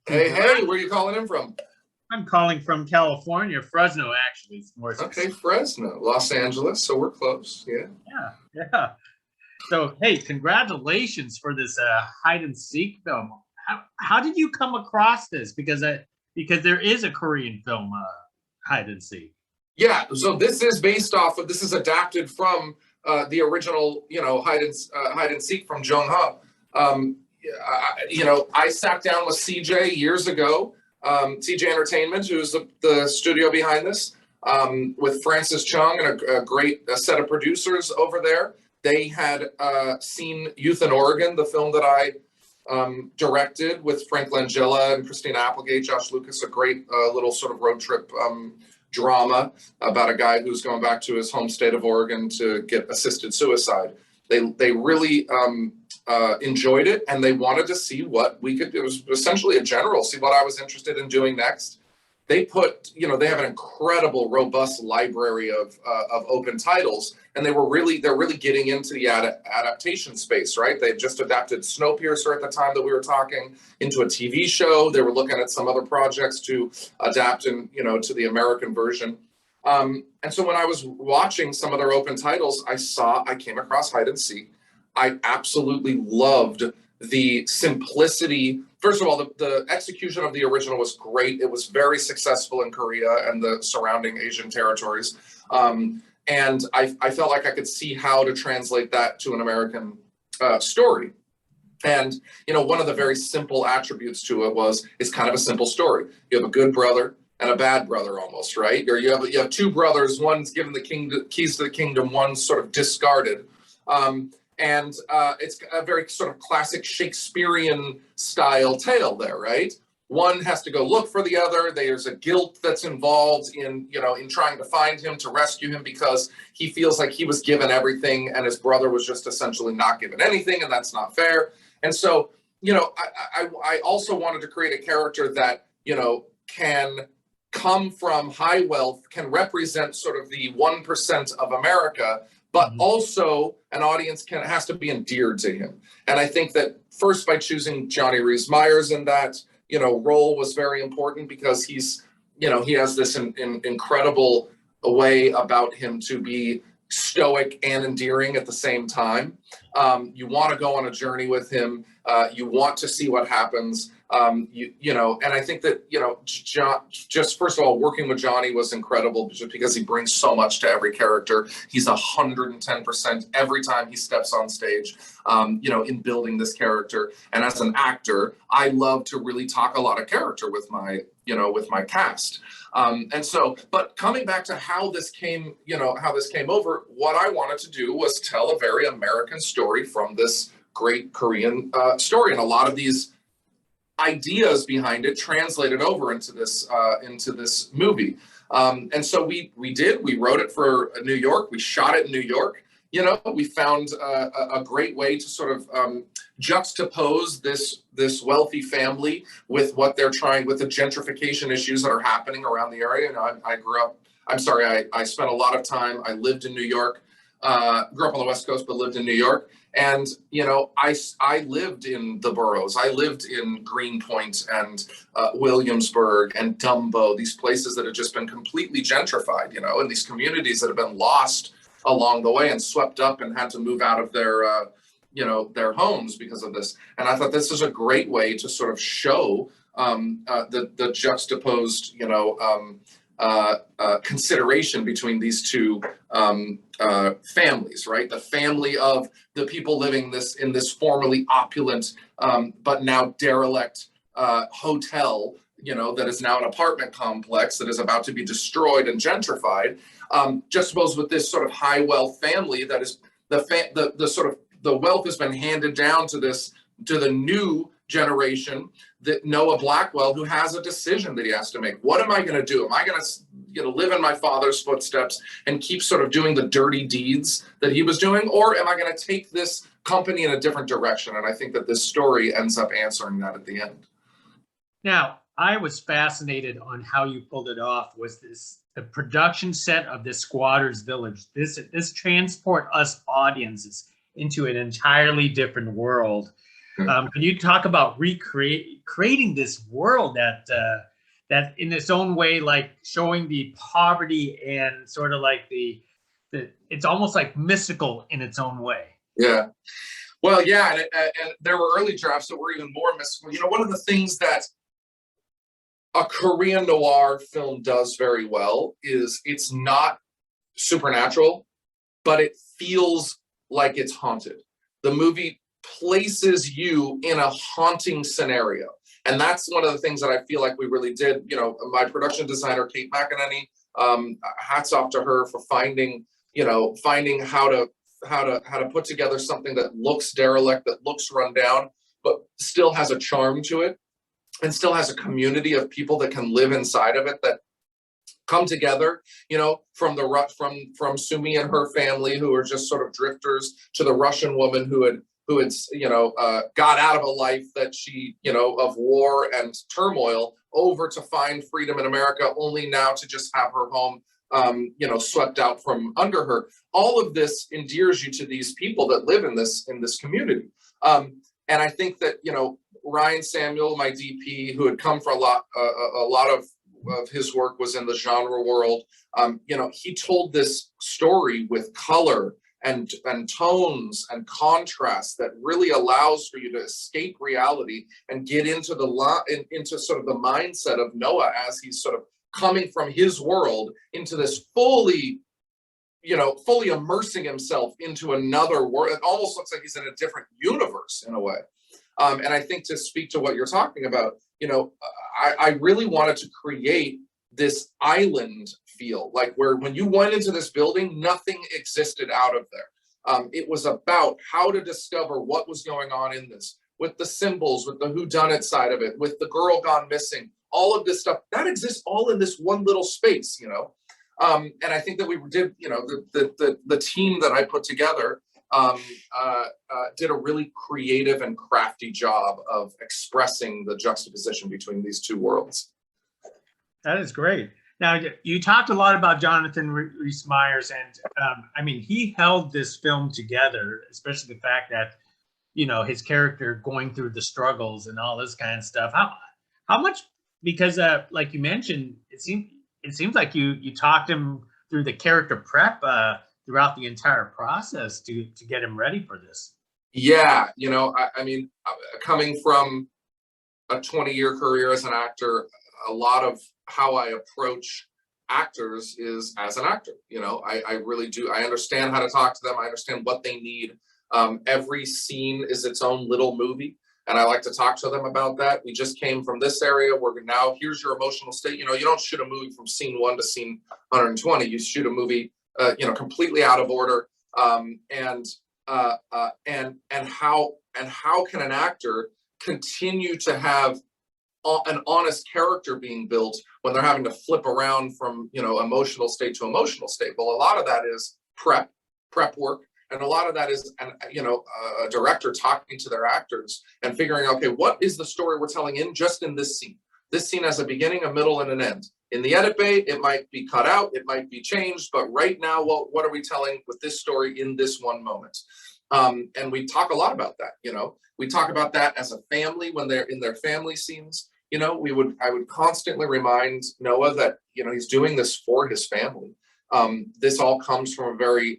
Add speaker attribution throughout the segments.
Speaker 1: Hey, hey, where are you calling in from?
Speaker 2: I'm calling from California, Fresno, actually, more
Speaker 1: Okay,
Speaker 2: specific.
Speaker 1: Fresno, Los Angeles, so we're close. Yeah.
Speaker 2: Yeah, yeah. So, hey, congratulations for this hide and seek film. How did you come across this? Because there is a Korean film, hide and seek.
Speaker 1: Yeah, so this is based off of, this is adapted from the original, hide and seek from Jung Ha. I sat down with CJ years ago, CJ Entertainment, who's the studio behind this, with Francis Chung and a great set of producers over there. They had seen Youth in Oregon, the film that I directed with Frank Langella and Christina Applegate, Josh Lucas, a great little sort of road trip drama about a guy who's going back to his home state of Oregon to get assisted suicide. They really enjoyed it, and they wanted to see what we could do. It was essentially a general, see what I was interested in doing next. They they have an incredible, robust library of open titles, and they're really getting into the adaptation space, right? They've just adapted Snowpiercer at the time that we were talking into a TV show. They were looking at some other projects to adapt and to the American version. And so when I was watching some of their open titles, I came across Hide and Seek. I absolutely loved the simplicity. First of all, the execution of the original was great. It was very successful in Korea and the surrounding Asian territories. And I felt like I could see how to translate that to an American story. And, one of the very simple attributes to it was it's kind of a simple story. You have a good brother and a bad brother almost, right? Or you have two brothers, one's given the keys to the kingdom, one's sort of discarded. And it's a very sort of classic Shakespearean style tale there, right? One has to go look for the other. There's a guilt that's involved in trying to find him, to rescue him, because he feels like he was given everything and his brother was just essentially not given anything, and that's not fair. And so, I also wanted to create a character that, can come from high wealth, can represent sort of the 1% of America, but also an audience has to be endeared to him. And I think that first, by choosing Johnny Rhys Meyers in that, role was very important, because he has this incredible way about him to be stoic and endearing at the same time. You want to go on a journey with him. You want to see what happens. And I think that, just first of all, working with Johnny was incredible, just because he brings so much to every character. He's 110% every time he steps on stage, in building this character. And as an actor, I love to really talk a lot of character with my cast. But coming back to how this came over, what I wanted to do was tell a very American story from this great Korean story. And a lot of these ideas behind it translated over into this movie. And so we wrote it for New York. We shot it in New York. We found a great way to sort of juxtapose this wealthy family with what they're trying, with the gentrification issues that are happening around the area. I spent a lot of time, I lived in New York, grew up on the West Coast, but lived in New York. And, I lived in the boroughs. I lived in Greenpoint and Williamsburg and Dumbo, these places that have just been completely gentrified, and these communities that have been lost along the way and swept up and had to move out of their homes because of this. And I thought this is a great way to sort of show the juxtaposed, consideration between these two families, right? The family of the people living in this formerly opulent, but now derelict hotel, that is now an apartment complex that is about to be destroyed and gentrified. Juxtaposed with this sort of high wealth family that is the wealth has been handed down to the new generation, that Noah Blackwell, who has a decision that he has to make. What am I going to do? Am I going to live in my father's footsteps and keep sort of doing the dirty deeds that he was doing? Or am I going to take this company in a different direction? And I think that this story ends up answering that at the end.
Speaker 2: Now, I was fascinated on how you pulled it off. Was the production set of this squatters village? This transport us audiences into an entirely different world. Can you talk about creating this world that in its own way, like showing the poverty and sort of like the it's almost like mystical in its own way.
Speaker 1: Yeah. Well, yeah, and there were early drafts that were even more mystical. You know, one of the things that a Korean noir film does very well is it's not supernatural, but it feels like it's haunted. The movie places you in a haunting scenario. And that's one of the things that I feel like we really did. You know, my production designer, Kate McEnany, hats off to her for finding how to put together something that looks derelict, that looks run down, but still has a charm to it, and still has a community of people that can live inside of it, that come together, you know, from Sumi and her family, who are just sort of drifters, to the Russian woman who had got out of a life that she, of war and turmoil, over to find freedom in America, only now to just have her home swept out from under her. All of this endears you to these people that live in this community. And I think that, Ryan Samuel, my DP, who had come for a lot of his work was in the genre world. He told this story with color and tones and contrast that really allows for you to escape reality and get into into sort of the mindset of Noah as he's sort of coming from his world into this fully immersing himself into another world. It almost looks like he's in a different universe in a way. And I think, to speak to what you're talking about, I really wanted to create this island feel, like where when you went into this building, nothing existed out of there. It was about how to discover what was going on in this, with the symbols, with the whodunit side of it, with the girl gone missing, all of this stuff that exists all in this one little space, And I think that we did, the team that I put together did a really creative and crafty job of expressing the juxtaposition between these two worlds.
Speaker 2: That is great. Now, you talked a lot about Jonathan Rhys Meyers, and he held this film together, especially the fact that, his character going through the struggles and all this kind of stuff. How much, because like you mentioned, it seems like you talked him through the character prep throughout the entire process to get him ready for this.
Speaker 1: Yeah, coming from a 20-year career as an actor, a lot of how I approach actors is as an actor. I really do. I understand how to talk to them. I understand what they need. Every scene is its own little movie, and I like to talk to them about that. We just came from this area where now here's your emotional state. You don't shoot a movie from scene 1 to scene 120. You shoot a movie completely out of order. And how can an actor continue to have an honest character being built when they're having to flip around from emotional state to emotional state? Well, a lot of that is prep work, and a lot of that is a director talking to their actors and figuring, okay, what is the story we're telling in this scene? This scene has a beginning, a middle, and an end. In the edit bay, it might be cut out, it might be changed, but right now, what are we telling with this story in this one moment? And we talk a lot about that. We talk about that as a family when they're in their family scenes. I would constantly remind Noah that he's doing this for his family. This all comes from a very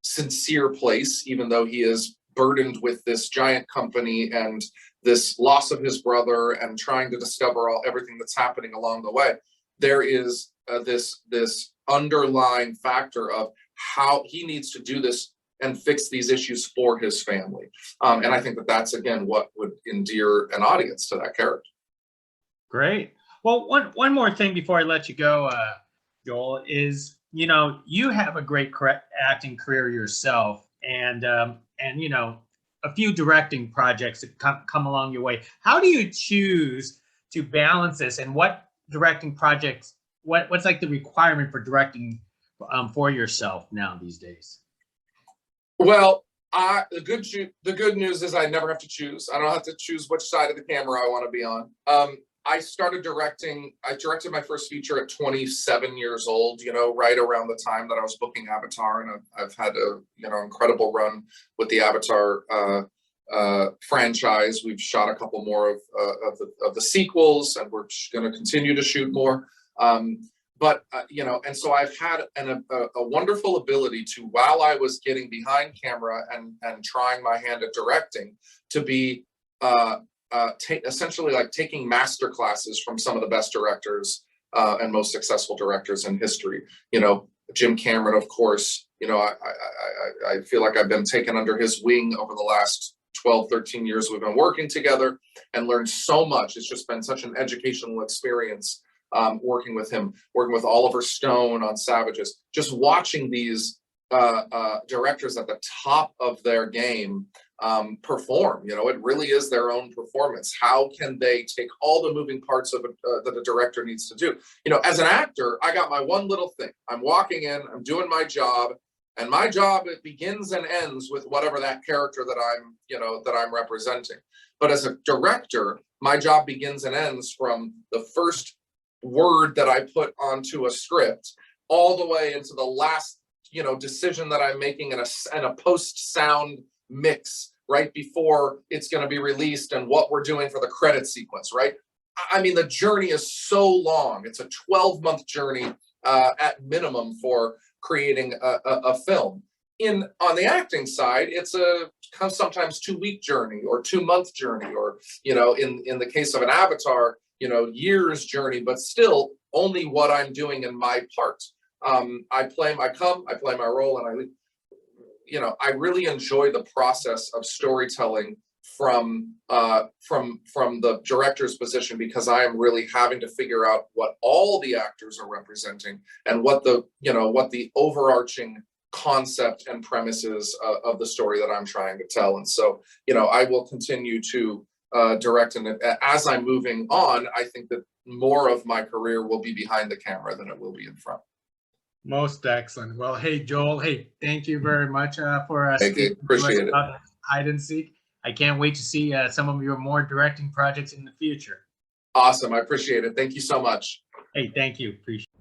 Speaker 1: sincere place, even though he is burdened with this giant company and this loss of his brother and trying to discover everything that's happening along the way. There is this underlying factor of how he needs to do this and fix these issues for his family. And I think that that's, again, what would endear an audience to that character.
Speaker 2: Great. Well, one more thing before I let you go, Joel, is, you have a great acting career yourself, and a few directing projects that come along your way. How do you choose to balance this, and what directing projects, what's like the requirement for directing for yourself now these days?
Speaker 1: Well, the good news is I never have to choose. I don't have to choose which side of the camera I want to be on. I directed my first feature at 27 years old, right around the time that I was booking Avatar, and I've had a incredible run with the Avatar franchise. We've shot a couple more of the sequels, and we're going to continue to shoot more. But you know, and so I've had a wonderful ability to, while I was getting behind camera and trying my hand at directing, to be essentially like taking master classes from some of the best directors and most successful directors in history. You know, Jim Cameron, of course. You know, I feel like I've been taken under his wing over the last 12, 13 years we've been working together, and learned so much. It's just been such an educational experience working with him, working with Oliver Stone on Savages, just watching these directors at the top of their game perform. You know, it really is their own performance. How can they take all the moving parts of it that a director needs to do? You know, as an actor, I got my one little thing. I'm walking in, I'm doing my job, and my job, it begins and ends with whatever that character that I'm representing. But as a director, my job begins and ends from the first word that I put onto a script all the way into the last, you know, decision that I'm making in a post sound mix right before it's going to be released, and what we're doing for the credit sequence, right? I mean, the journey is so long. It's a 12-month journey at minimum for creating a film. On the acting side, it's a sometimes 2-week journey or 2-month journey, or, you know, in the case of an Avatar, you know, years journey, but still only what I'm doing in my part. I play my role, and I really enjoy the process of storytelling from the director's position, because I am really having to figure out what all the actors are representing, and what the overarching concept and premises of the story that I'm trying to tell. And so, you know, I will continue to direct, and as I'm moving on, I think that more of my career will be behind the camera than it will be in front.
Speaker 2: Most excellent. Well, hey, Joel, hey, thank you very much for
Speaker 1: Thank appreciate it.
Speaker 2: About hide and seek. I can't wait to see some of your more directing projects in the future.
Speaker 1: Awesome. I appreciate it. Thank you so much.
Speaker 2: Hey, thank you. Appreciate it.